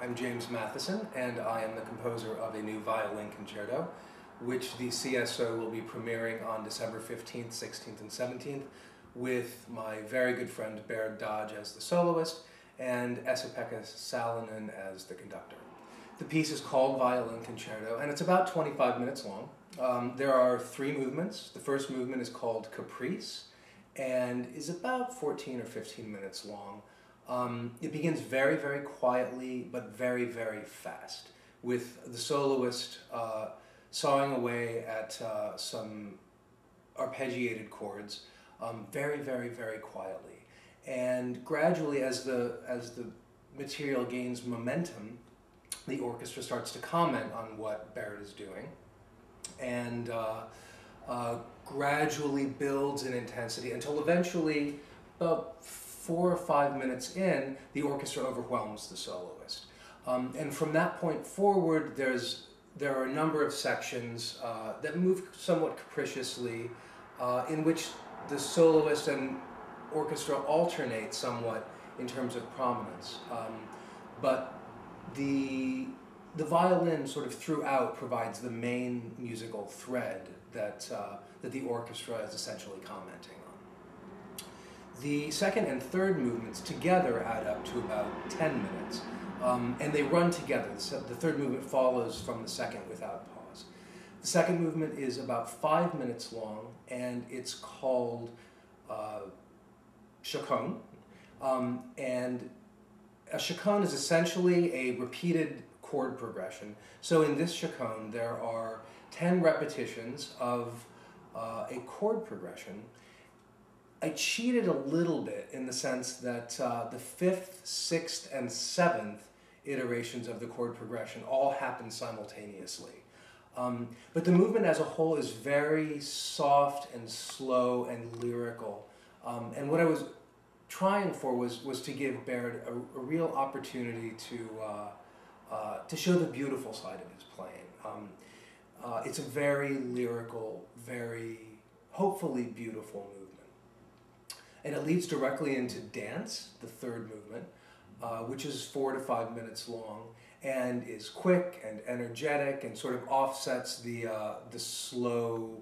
I'm James Matheson, and I am the composer of a new violin concerto, which the CSO will be premiering on December 15th, 16th, and 17th, with my very good friend Baird Dodge as the soloist, and Esa-Pekka Salonen as the conductor. The piece is called Violin Concerto, and it's about 25 minutes long. There are 3 movements. The first movement is called Caprice, and is about 14 or 15 minutes long. It begins very, very quietly, but very, very fast, with the soloist sawing away at some arpeggiated chords, very, very, very quietly. And gradually, as the material gains momentum, the orchestra starts to comment on what Baird is doing, and gradually builds in intensity until eventually, about 4 or 5 minutes in, the orchestra overwhelms the soloist. And from that point forward, there are a number of sections that move somewhat capriciously, in which the soloist and orchestra alternate somewhat in terms of prominence. But the violin sort of throughout provides the main musical thread that the orchestra is essentially commenting on. The second and third movements together add up to about 10 minutes, and they run together. So the third movement follows from the second without pause. The second movement is about 5 minutes long, and it's called chaconne. And a chaconne is essentially a repeated chord progression. So in this chaconne, there are 10 repetitions of a chord progression. I cheated a little bit in the sense that the 5th, 6th, and 7th iterations of the chord progression all happen simultaneously. But the movement as a whole is very soft and slow and lyrical. And what I was trying for was to give Baird a real opportunity to show the beautiful side of his playing. It's a very lyrical, very hopefully beautiful movement. And it leads directly into dance, the third movement, which is 4 to 5 minutes long, and is quick and energetic and sort of offsets the slow,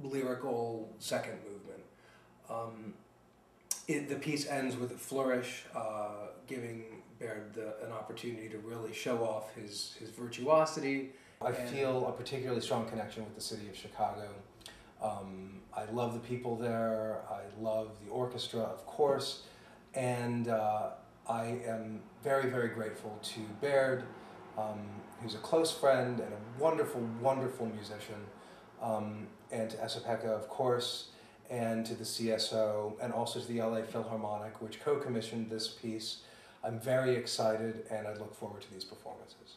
lyrical second movement. The piece ends with a flourish, giving Baird an opportunity to really show off his virtuosity. I feel a particularly strong connection with the city of Chicago. I love the people there, I love the orchestra, of course, and I am very, very grateful to Baird, who's a close friend and a wonderful, wonderful musician, and to Esa-Pekka, of course, and to the CSO, and also to the LA Philharmonic, which co-commissioned this piece. I'm very excited, and I look forward to these performances.